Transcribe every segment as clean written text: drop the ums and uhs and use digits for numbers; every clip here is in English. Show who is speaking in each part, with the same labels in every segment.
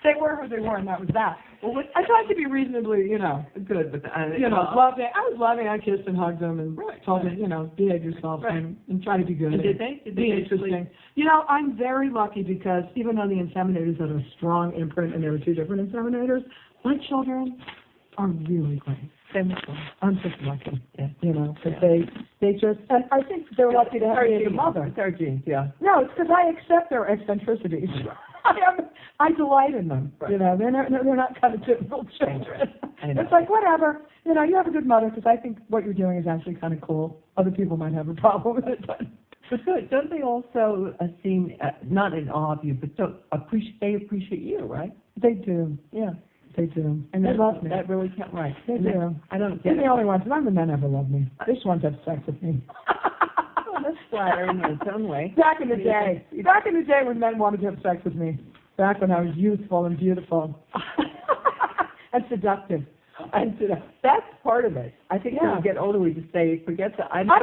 Speaker 1: They were who they were, and that was that. Well, I tried to be reasonably,
Speaker 2: good, but
Speaker 1: loving. I was loving. I kissed and hugged them and told them, behave yourself and try to be good.
Speaker 2: And did they
Speaker 1: be interesting? I'm very lucky because even though the inseminators had a strong imprint and there were two different inseminators, my children are really great. I'm just lucky, because they just, and I think they're lucky to have me as a mother.
Speaker 2: It's our genes, yeah.
Speaker 1: No, it's because I accept their eccentricities. I delight in them. Right. They're not kind of typical children. It's like, whatever. You have a good mother, because I think what you're doing is actually kind of cool. Other people might have a problem with it, but
Speaker 2: good. Don't they also seem, not in awe of you, but they appreciate you, right?
Speaker 1: They do, yeah. They do.
Speaker 2: And
Speaker 1: they love me.
Speaker 2: That really can't, right.
Speaker 1: They do.
Speaker 2: I don't
Speaker 1: They're the only ones. None of the men ever love me. They just want to have sex with me.
Speaker 2: Well, that's flattering in its own way.
Speaker 1: Back in the day when men wanted to have sex with me. Back when I was youthful and beautiful. And seductive.
Speaker 2: That's part of it. I think when we get older, we just say, forget that. I'm
Speaker 1: not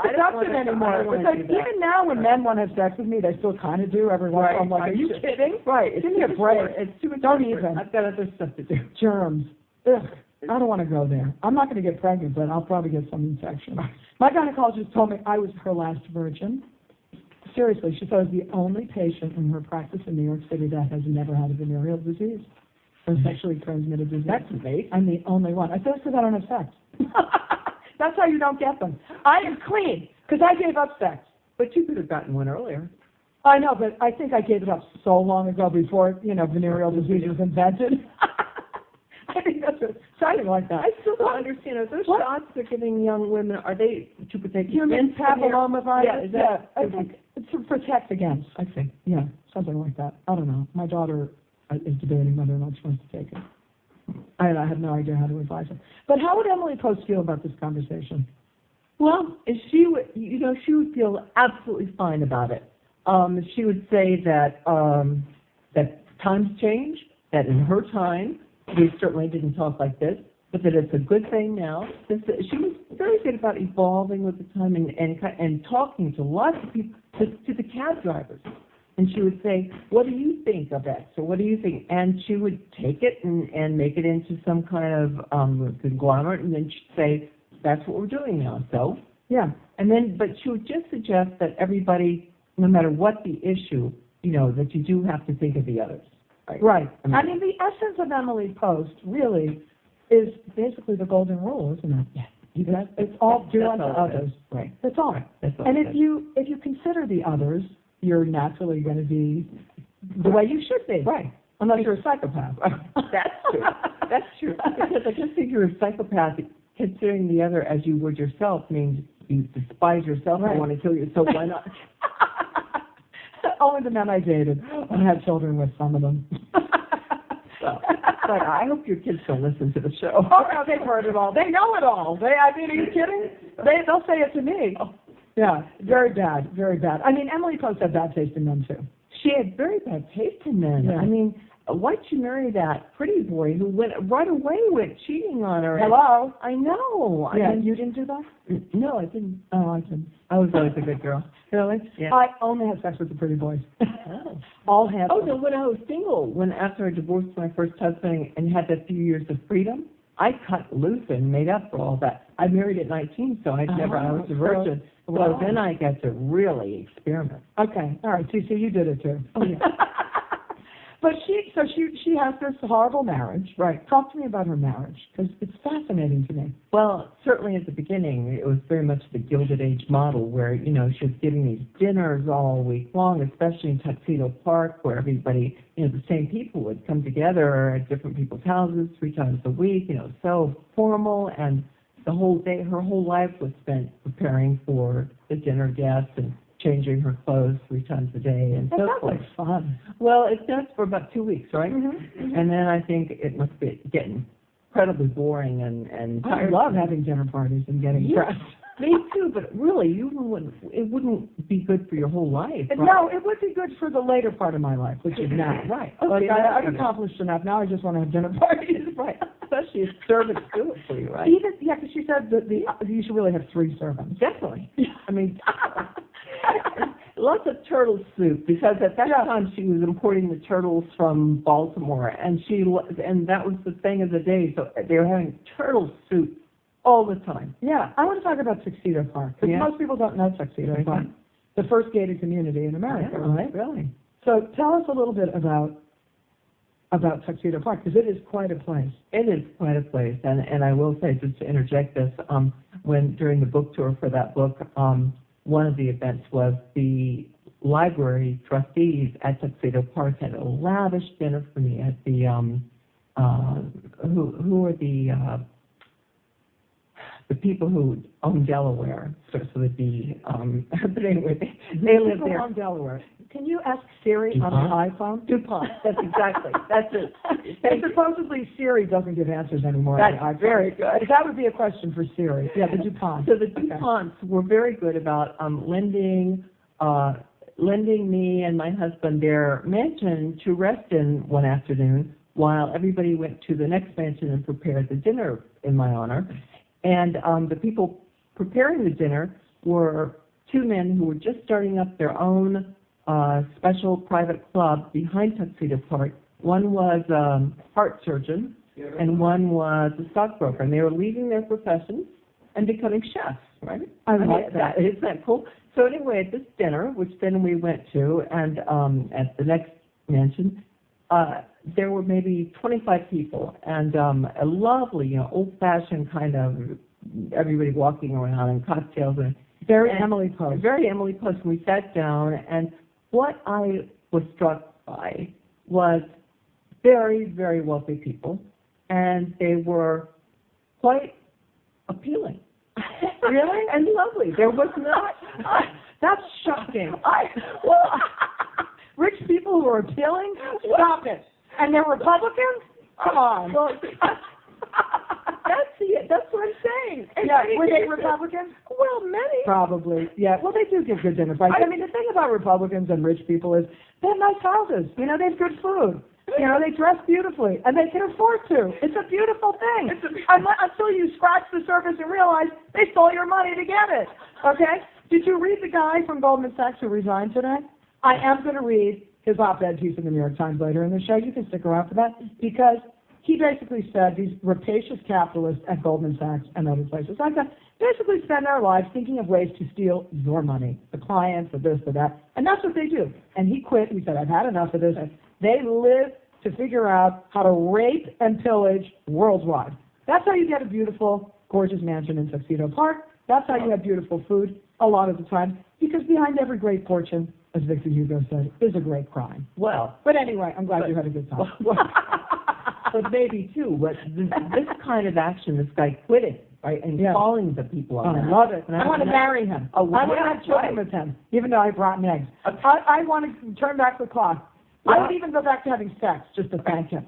Speaker 1: seductive anymore. Even now, when men want to have sex with me, they still kind of do every once in a while. I'm like, are you kidding?
Speaker 2: Right.
Speaker 1: Give me a break.
Speaker 2: It's too much.
Speaker 1: Don't even.
Speaker 2: I've got other stuff to do.
Speaker 1: Germs. Ugh. I don't want to go there. I'm not going to get pregnant, but I'll probably get some infection. My gynecologist told me I was her last virgin. Seriously, she said I was the only patient in her practice in New York City that has never had a venereal disease or sexually transmitted disease.
Speaker 2: That's amazing.
Speaker 1: I'm the only one. I said it's because I don't have sex. That's how you don't get them. I am clean because I gave up sex.
Speaker 2: But you could have gotten one earlier.
Speaker 1: I know, but I think I gave it up so long ago before, venereal disease was invented. I think that's exciting like that.
Speaker 2: I still don't understand. Are those shots they're giving young women, are they to protect
Speaker 1: human papillomavirus?
Speaker 2: Yeah, is that,
Speaker 1: I think it's to protect against. I think. Yeah, something like that. I don't know. My daughter is debating whether or not she wants to take it. I have no idea how to advise her. But how would Emily Post feel about this conversation?
Speaker 2: Well, she would feel absolutely fine about it. She would say that that times change, that in her time, we certainly didn't talk like this, but that it's a good thing now. She was very good about evolving with the time and talking to lots of people, to the cab drivers. And she would say, what do you think of X, or what do you think? And she would take it and make it into some kind of conglomerate, and then she'd say, that's what we're doing now. So, yeah. But she would just suggest that everybody, no matter what the issue, that you do have to think of the others.
Speaker 1: Right. I mean, the essence of Emily Post really is basically the golden rule, isn't it? Yeah. It's all do unto others. Right. That's all. And if you consider the others, you're naturally going to be the way you should be. Right. Unless you're a psychopath.
Speaker 2: That's true. That's true. Because I just think you're a psychopath. Considering the other as you would yourself means you despise yourself and want to kill yourself. Why not?
Speaker 1: Only the men I dated and had children with, some of them.
Speaker 2: But I hope your kids don't listen to the show.
Speaker 1: Oh, no, they've heard it all. They know it all. Are you kidding? They'll say it to me. Yeah, very bad, very bad. I mean, Emily Post had bad taste in men, too.
Speaker 2: She had very bad taste in men. Yeah. I mean, why'd you marry that pretty boy who right away went cheating on her?
Speaker 1: Hello?
Speaker 2: I know.
Speaker 1: Yeah, you didn't do that?
Speaker 2: No, I didn't.
Speaker 1: Oh, I didn't.
Speaker 2: I was always a good girl.
Speaker 1: Really?
Speaker 2: Yeah.
Speaker 1: I only had sex with the pretty boys.
Speaker 2: Oh.
Speaker 1: All handsome.
Speaker 2: Oh, no, when I was single, after I divorced my first husband and had that few years of freedom, I cut loose and made up for all that. I married at 19, so I was a virgin. So then I got to really experiment.
Speaker 1: Okay, all right. So you did it too.
Speaker 2: Oh, yeah.
Speaker 1: But she has this horrible marriage. Right. Talk to me about her marriage, because it's fascinating to me.
Speaker 2: Well, certainly at the beginning, it was very much the Gilded Age model where, she was giving these dinners all week long, especially in Tuxedo Park, where everybody, the same people would come together at different people's houses 3 times a week, so formal, and the whole day, her whole life was spent preparing for the dinner guests and changing her clothes 3 times a day and so forth.
Speaker 1: That's fun.
Speaker 2: Well, it does for about 2 weeks, right? Mm-hmm. And then I think it must be getting incredibly boring and tired.
Speaker 1: I love having dinner parties and getting dressed.
Speaker 2: Me too, but really, it wouldn't be good for your whole life. Right?
Speaker 1: No, it would be good for the later part of my life, which is now.
Speaker 2: Right.
Speaker 1: Okay, I've accomplished enough. Now I just want to have dinner parties.
Speaker 2: Right. Especially if servants do it for you, right?
Speaker 1: Because she said that you should really have 3 servants.
Speaker 2: Definitely. I mean, lots of turtle soup, because at that time she was importing the turtles from Baltimore, and that was the thing of the day. So they were having turtle soup all the time.
Speaker 1: Yeah, I want to talk about Tuxedo Park, because most people don't know Tuxedo Park, the first gated community in America, right?
Speaker 2: Really?
Speaker 1: So tell us a little bit about Tuxedo Park, because it is quite a place.
Speaker 2: It is quite a place, and I will say, just to interject this, during the book tour for that book, one of the events was the library trustees at Tuxedo Park had a lavish dinner for me at the who are the people who own Delaware, so that'd be but anyway, they live there.
Speaker 1: Own Delaware. Can you ask Siri on the iPhone?
Speaker 2: DuPont. That's it.
Speaker 1: And supposedly Siri doesn't give answers anymore.
Speaker 2: That's very good.
Speaker 1: That would be a question for Siri. Yeah, the DuPont.
Speaker 2: So the DuPonts were very good about lending me and my husband their mansion to rest in one afternoon while everybody went to the next mansion and prepared the dinner in my honor. And the people preparing the dinner were two men who were just starting up their own special private club behind Tuxedo Park. One was a heart surgeon, and one was a stockbroker. And they were leaving their professions and becoming chefs, right?
Speaker 1: I like that.
Speaker 2: Isn't that cool? So anyway, at this dinner, which then we went to, and at the next mansion, there were maybe 25 people, and a lovely, old-fashioned kind of everybody walking around and cocktails and
Speaker 1: very Emily Post.
Speaker 2: Very Emily Post. And we sat down, and what I was struck by was very, very wealthy people, and they were quite appealing.
Speaker 1: Really?
Speaker 2: And lovely. There was not.
Speaker 1: That's shocking. Rich people who are appealing? Stop it. And they're Republicans? Come on.
Speaker 2: Well, that's what I'm saying.
Speaker 1: Yeah, were they Republicans?
Speaker 2: Well, many.
Speaker 1: Probably, yeah. Well, they do give good dinner parties. I mean, the thing about Republicans and rich people is they have nice houses. They have good food. They dress beautifully, and they can afford to. It's a beautiful thing. Until you scratch the surface and realize they stole your money to get it. Okay? Did you read the guy from Goldman Sachs who resigned today? I am going to read his op-ed piece in the New York Times later in the show. You can stick around for that, because he basically said these rapacious capitalists at Goldman Sachs and other places like that basically spend their lives thinking of ways to steal your money, the clients, the this, the that, and that's what they do. And he quit. He said, I've had enough of this. They live to figure out how to rape and pillage worldwide. That's how you get a beautiful, gorgeous mansion in Tuxedo Park. That's how you have beautiful food a lot of the time, because behind every great fortune, as Victor Hugo said, is a great crime.
Speaker 2: Well,
Speaker 1: but anyway, I'm glad you had a good time.
Speaker 2: But maybe too, but this kind of action, this guy quitting, right, and calling the people on that.
Speaker 1: I love it. And I want to marry him. I want to have children with him, even though I brought eggs. I want to turn back the clock. I would even go back to having sex just to thank him.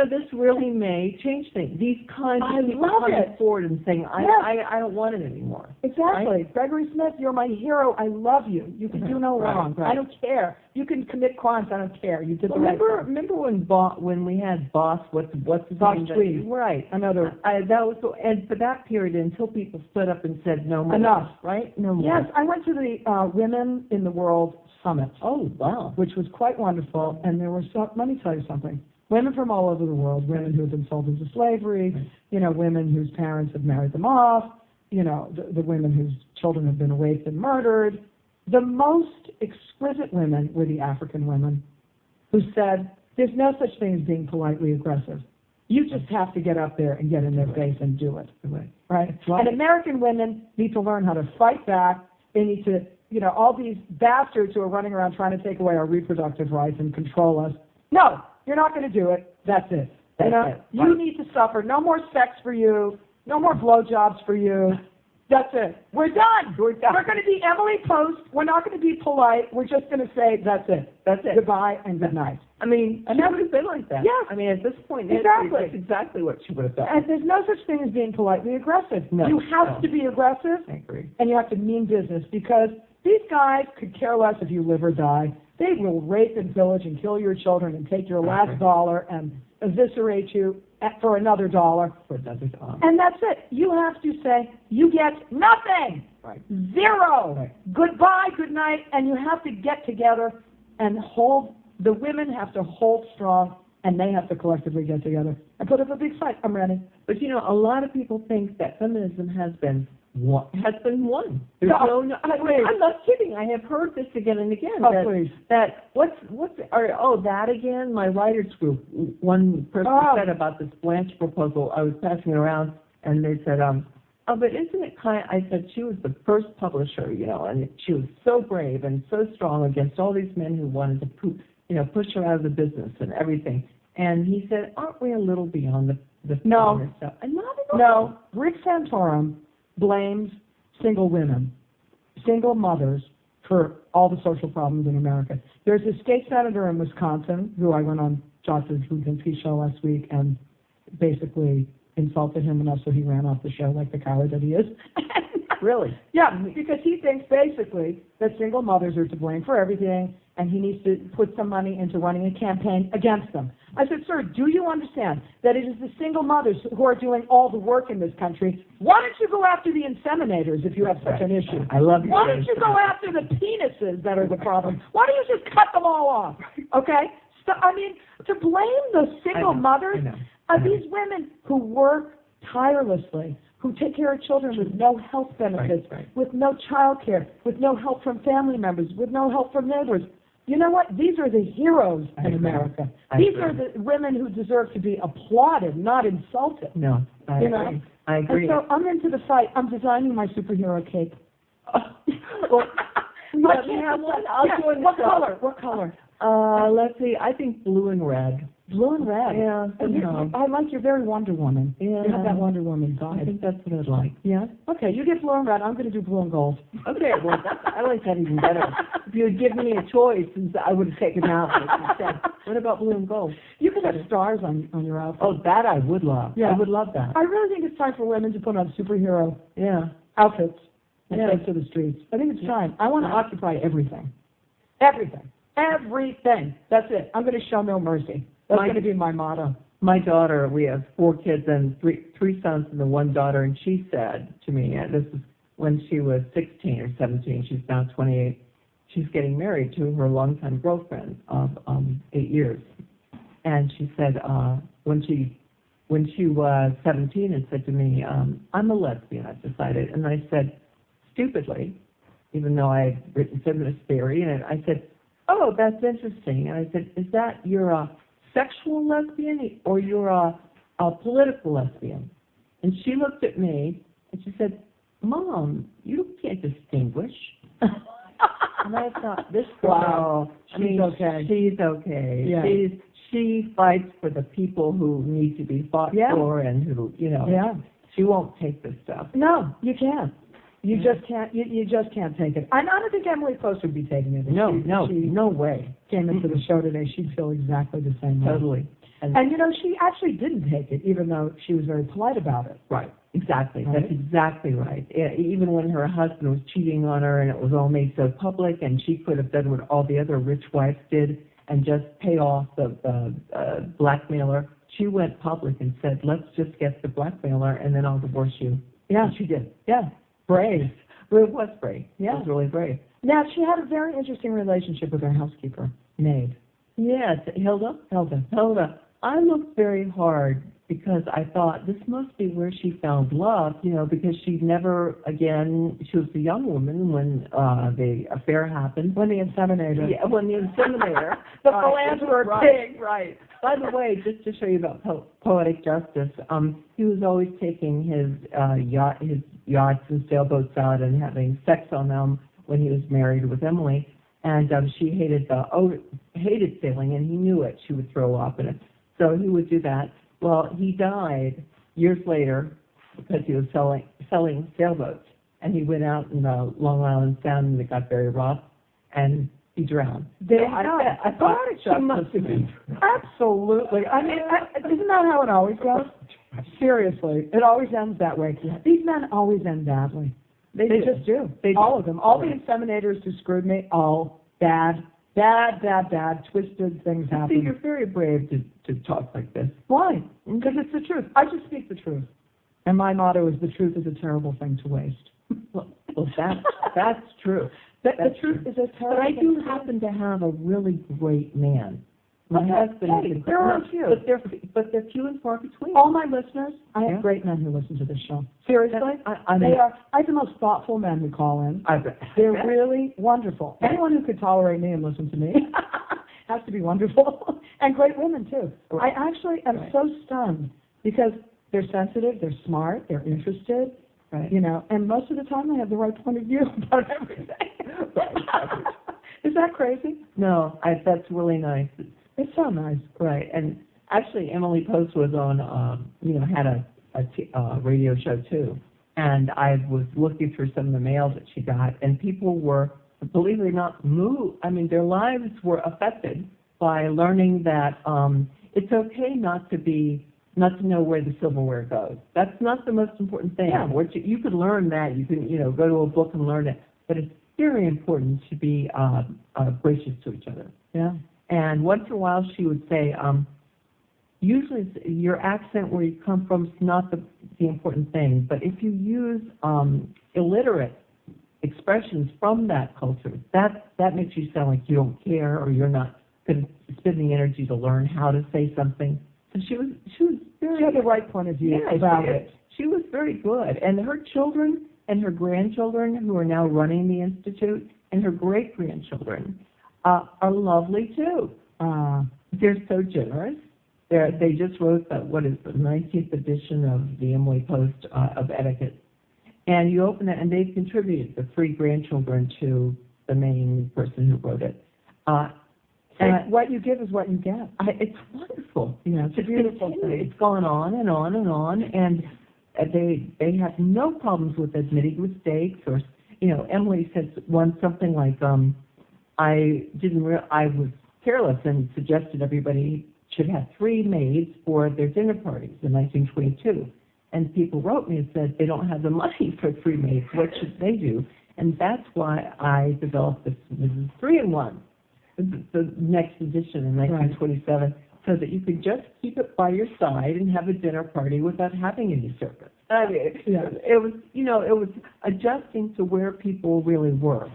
Speaker 2: This really may change things. These kinds of people coming forward and saying, I don't want it anymore.
Speaker 1: Exactly.
Speaker 2: Right?
Speaker 1: Gregory Smith, you're my hero. I love you. You can do no wrong.
Speaker 2: Right.
Speaker 1: I don't care. You can commit crimes. I don't care. You did the right thing.
Speaker 2: Remember when we had Boss, what's his
Speaker 1: Boss
Speaker 2: name?
Speaker 1: Tweed.
Speaker 2: Right.
Speaker 1: Another.
Speaker 2: That was, and for that period, until people stood up and said no more.
Speaker 1: Enough.
Speaker 2: Right? No more.
Speaker 1: Yes, I went to the Women in the World Summit.
Speaker 2: Oh, wow.
Speaker 1: Which was quite wonderful, and there were let me tell you something. Women from all over the world, women who have been sold into slavery, women whose parents have married them off, the women whose children have been raped and murdered. The most exquisite women were the African women who said, there's no such thing as being politely aggressive. You just have to get up there and get in their face and do it. Right? And American women need to learn how to fight back. They need to, all these bastards who are running around trying to take away our reproductive rights and control us. No, you're not going to do it. That's it. You need to suffer. No more sex for you. No more blowjobs for you. That's it. We're done. We're going to be Emily Post. We're not going to be polite. We're just going to say, that's it. That's it. Goodbye and good night.
Speaker 2: I mean, she would have been like that.
Speaker 1: Yes.
Speaker 2: I mean, at this point,
Speaker 1: exactly.
Speaker 2: That's exactly what she would have done.
Speaker 1: And there's no such thing as being politely aggressive.
Speaker 2: No.
Speaker 1: You have to be aggressive.
Speaker 2: I agree.
Speaker 1: And you have to mean business, because these guys could care less if you live or die. They will rape and pillage and kill your children and take your last dollar and eviscerate you for another dollar.
Speaker 2: For another dollar.
Speaker 1: And that's it. You have to say, you get nothing.
Speaker 2: Right.
Speaker 1: Zero.
Speaker 2: Right.
Speaker 1: Goodbye, good night, and you have to get together and hold, the women have to hold strong, and they have to collectively get together and put up a big fight. I'm ready.
Speaker 2: But you know, a lot of people think that feminism has been won. There's
Speaker 1: No,
Speaker 2: no,
Speaker 1: please.
Speaker 2: I'm not kidding. I have heard this again and again.
Speaker 1: Oh,
Speaker 2: that,
Speaker 1: please.
Speaker 2: that that again. My writers group. One person said about this Blanche proposal. I was passing it around, and they said, but isn't it kind? I said she was the first publisher, you know, and she was so brave and so strong against all these men who wanted to push her out of the business and everything. And he said, aren't we a little beyond the feminist stuff? And not at all.
Speaker 1: No, Rick Santorum blames single women, single mothers, for all the social problems in America. There's a state senator in Wisconsin who I went on Joshua Rubinski's show last week and basically insulted him enough so he ran off the show like the coward that he is.
Speaker 2: Really?
Speaker 1: Yeah, because he thinks basically that single mothers are to blame for everything, and he needs to put some money into running a campaign against them. I said, sir, do you understand that it is the single mothers who are doing all the work in this country? Why don't you go after the inseminators if you have such an issue?
Speaker 2: I love you.
Speaker 1: Why don't you go after the penises that are the problem? Why don't you just cut them all off? Okay? So, I mean, to blame the single mothers are these women who work tirelessly, who take care of children with no health benefits, with no child care, with no help from family members, with no help from neighbors. You know what? These are the heroes in America. These are the women who deserve to be applauded, not insulted.
Speaker 2: No, I agree. I agree.
Speaker 1: And so I'm into the fight. I'm designing my superhero cape.
Speaker 2: Well, let me have one. I'll join.
Speaker 1: What color? What color?
Speaker 2: Let's see. I think blue and red.
Speaker 1: Blue and red.
Speaker 2: Yeah.
Speaker 1: I like your very Wonder Woman.
Speaker 2: Yeah.
Speaker 1: You have that Wonder Woman
Speaker 2: I
Speaker 1: vibe.
Speaker 2: think that's what I'd like.
Speaker 1: Yeah? Okay, you get blue and red. I'm going to do blue and gold.
Speaker 2: Okay, well, I like that even better. If you had given me a choice, I would have taken that one instead. What about blue and gold?
Speaker 1: You could have stars on your outfit.
Speaker 2: Oh, that I would love.
Speaker 1: Yeah.
Speaker 2: I would love that.
Speaker 1: I really think it's time for women to put on superhero outfits and take to the streets. I think it's time. I want to occupy everything. Everything. Everything. That's it. I'm going to show no mercy. That's going to be my motto.
Speaker 2: My daughter, we have 4 kids and three sons and 1 daughter, and she said to me, and this is when she was 16 or 17, she's now 28, she's getting married to her longtime girlfriend of 8 years. And she said, when she was 17 and said to me, I'm a lesbian, I've decided. And I said, stupidly, even though I had written feminist theory, and I said, oh, that's interesting. And I said, is that you're a sexual lesbian or you're a political lesbian? And she looked at me and she said, Mom, you can't distinguish. And I thought, this girl,
Speaker 1: she's okay.
Speaker 2: She's okay.
Speaker 1: Yeah.
Speaker 2: She fights for the people who need to be fought for and who, she won't take this stuff.
Speaker 1: No, you can't. You just can't. You just can't take it. I don't think Emily Post would be taking it.
Speaker 2: No way.
Speaker 1: Came into the show today, she'd feel exactly the same way.
Speaker 2: Totally.
Speaker 1: And she actually didn't take it, even though she was very polite about it.
Speaker 2: Right. Exactly. Right? That's exactly right. Even when her husband was cheating on her and it was all made so public, and she could have done what all the other rich wives did and just pay off the blackmailer, she went public and said, let's just get the blackmailer and then I'll divorce you.
Speaker 1: Yeah.
Speaker 2: And she did.
Speaker 1: Yeah. Brave.
Speaker 2: Well, it was brave.
Speaker 1: Yeah.
Speaker 2: It was really brave.
Speaker 1: Now, she had a very interesting relationship with her housekeeper, maid.
Speaker 2: Yes. Hilda. I looked very hard because I thought this must be where she found love, because she never, again, she was a young woman when the affair happened.
Speaker 1: When the inseminator.
Speaker 2: Yeah, when the inseminator.
Speaker 1: The philanderer pig.
Speaker 2: Right. By the way, just to show you about poetic justice, he was always taking his yachts and sailboats out and having sex on them when he was married with Emily. And she hated sailing, and he knew it. She would throw up in it. So he would do that. Well, he died years later because he was selling sailboats. And he went out in the Long Island Sound, and it got very rough, and he drowned.
Speaker 1: I thought she must have been. Absolutely. I mean, isn't that how it always goes? Seriously, it always ends that way. These men always end badly. They just do. All of them. All the inseminators who screwed me, bad, twisted things happen.
Speaker 2: See, you're very brave to talk like this.
Speaker 1: Why? Because it's the truth. I just speak the truth. And my motto is the truth is a terrible thing to waste.
Speaker 2: Well, that's true.
Speaker 1: The
Speaker 2: That's
Speaker 1: truth
Speaker 2: true.
Speaker 1: is a
Speaker 2: But I
Speaker 1: terrible
Speaker 2: do
Speaker 1: thing.
Speaker 2: happen to have a really great man. My
Speaker 1: Okay,
Speaker 2: husband
Speaker 1: hey,
Speaker 2: is
Speaker 1: there are a few.
Speaker 2: but they're few and far between.
Speaker 1: All my listeners, I have
Speaker 2: Yeah.
Speaker 1: great men who listen to this show. Seriously,
Speaker 2: I mean,
Speaker 1: I have the most thoughtful men who call in. They're really wonderful. Anyone who could tolerate me and listen to me has to be wonderful. And great women, too. I actually am so stunned because they're sensitive, they're smart, they're interested,
Speaker 2: right.
Speaker 1: you know, and most of the time they have the right point of view about everything.
Speaker 2: Right.
Speaker 1: Is that crazy?
Speaker 2: No, that's really nice.
Speaker 1: It's so nice.
Speaker 2: Right, and actually Emily Post was on, had a radio show too, and I was looking through some of the mail that she got, and people were, believe it or not, moved. I mean, their lives were affected by learning that it's okay not to know where the silverware goes. That's not the most important thing.
Speaker 1: Yeah.
Speaker 2: You could learn that. You can, go to a book and learn it, but it's very important to be gracious to each other.
Speaker 1: Yeah.
Speaker 2: And once in a while she would say, usually your accent where you come from is not the important thing, but if you use illiterate expressions from that culture, that makes you sound like you don't care or you're not going to spend the energy to learn how to say something. So she was very...
Speaker 1: She had the right point of view about it.
Speaker 2: She was very good. And her children and her grandchildren, who are now running the Institute, and her great-grandchildren, are lovely too. They're so generous. They just wrote the 19th edition of the Emily Post of Etiquette. And you open it, and they've contributed the 3 grandchildren to the main person who wrote it.
Speaker 1: And what you give is what you get.
Speaker 2: It's wonderful.
Speaker 1: It's a beautiful thing.
Speaker 2: It's gone on and on and on, and they have no problems with admitting mistakes. Or, Emily said once something like, I was careless and suggested everybody should have 3 maids for their dinner parties in 1922. And people wrote me and said they don't have the money for 3 maids. What should they do? And that's why I developed this 3-in-1, the next edition in 1927, so that you could just keep it by your side and have a dinner party without having any servants. I mean, it was adjusting to where people really were.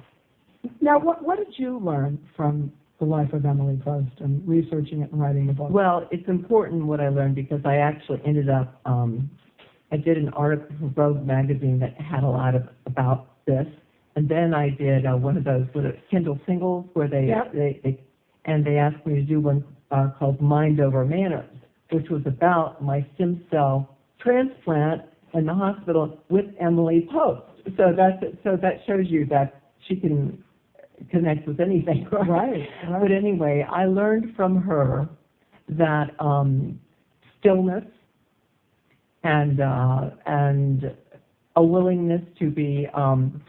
Speaker 1: Now, what did you learn from the life of Emily Post and researching it and writing the book?
Speaker 2: Well, it's important what I learned because I actually ended up, I did an article for Vogue magazine that had a lot about this, and then I did one of those Kindle singles where they asked me to do one called Mind Over Manners, which was about my stem cell transplant in the hospital with Emily Post. So that shows you that she can connect with anything, right? But anyway, I learned from her that stillness and a willingness to be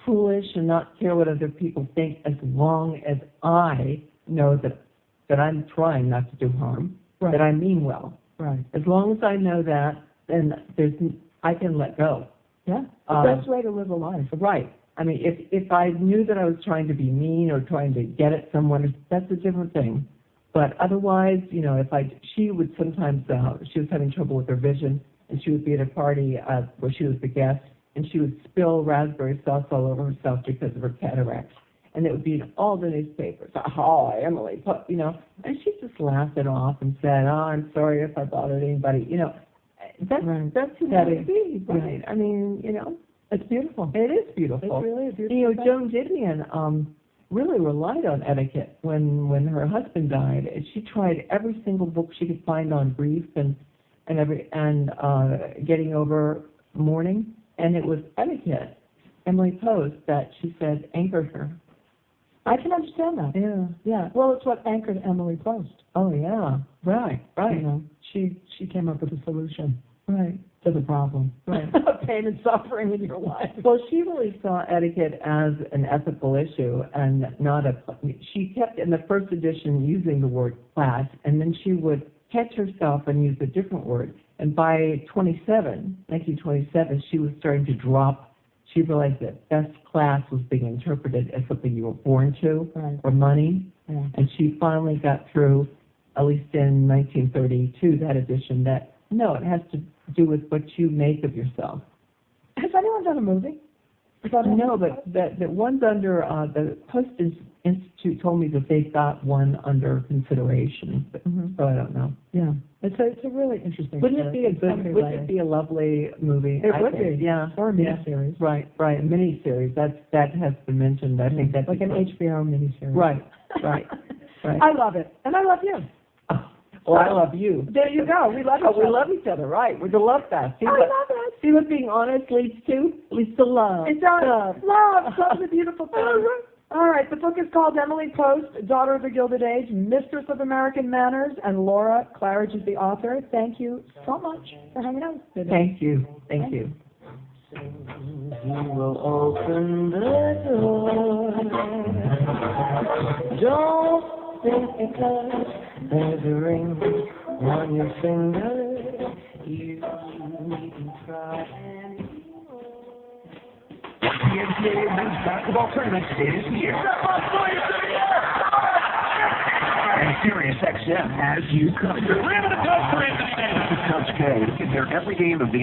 Speaker 2: foolish and not care what other people think, as long as I know that I'm trying not to do harm, that I mean well.
Speaker 1: Right.
Speaker 2: As long as I know that, then I can let go.
Speaker 1: Yeah. The best way to live a life.
Speaker 2: Right. I mean, if I knew that I was trying to be mean or trying to get at someone, that's a different thing. But otherwise, she would sometimes, she was having trouble with her vision, and she would be at a party where she was the guest, and she would spill raspberry sauce all over herself because of her cataracts. And it would be in all the newspapers. Oh, Emily, and she just laughed it off and said, "Oh, I'm sorry if I bothered anybody." That's who that would be, right? I mean,
Speaker 1: It's beautiful.
Speaker 2: It is beautiful.
Speaker 1: It's really a beautiful thing.
Speaker 2: Joan Didion really relied on etiquette when her husband died. And she tried every single book she could find on grief and getting over mourning, and it was etiquette, Emily Post, that she said anchored her.
Speaker 1: I can understand that. Yeah. Well, it's what anchored Emily Post.
Speaker 2: Oh yeah, right.
Speaker 1: She came up with a solution.
Speaker 2: Right.
Speaker 1: To the problem.
Speaker 2: Right.
Speaker 1: Pain and suffering in your life.
Speaker 2: Well, she really saw etiquette as an ethical issue and not she kept in the first edition using the word class, and then she would catch herself and use a different word. And by 1927, she was starting to drop. She realized that best class was being interpreted as something you were born to, or money. Yeah. And she finally got through, at least in 1932, that edition, that no, it has to do with what you make of yourself.
Speaker 1: Has anyone done a movie? Is that
Speaker 2: No, but the one's under, the Postage Institute told me that they've got one under consideration, but, so I don't know.
Speaker 1: Yeah, it's a really interesting.
Speaker 2: Wouldn't it be a
Speaker 1: series.
Speaker 2: good, wouldn't it be a lovely movie?
Speaker 1: It
Speaker 2: I
Speaker 1: would
Speaker 2: think.
Speaker 1: be.
Speaker 2: Yeah.
Speaker 1: Or a
Speaker 2: yeah.
Speaker 1: miniseries.
Speaker 2: Right, a miniseries, that has been mentioned, I think that's.
Speaker 1: Like an HBO miniseries.
Speaker 2: Right.
Speaker 1: I love it, and I love you.
Speaker 2: Well, I love you.
Speaker 1: There you go. We love each other.
Speaker 2: We love each other, right? We're the love fest.
Speaker 1: I love it.
Speaker 2: See what being honest leads to? Leads to love.
Speaker 1: It does. Love. Love's a beautiful thing. All right. The book is called Emily Post, Daughter of the Gilded Age, Mistress of American Manners, and Laura Claridge is the author. Thank you so much for hanging out today.
Speaker 2: Thank you. Thank you.
Speaker 3: You will open the door. Don't think because there's a ring on your finger, you needn't try anymore.
Speaker 4: The NCAA men's basketball tournament is here. And SiriusXM has you covered. We're having a touch for Anthony Davis. Coach K is there every game of the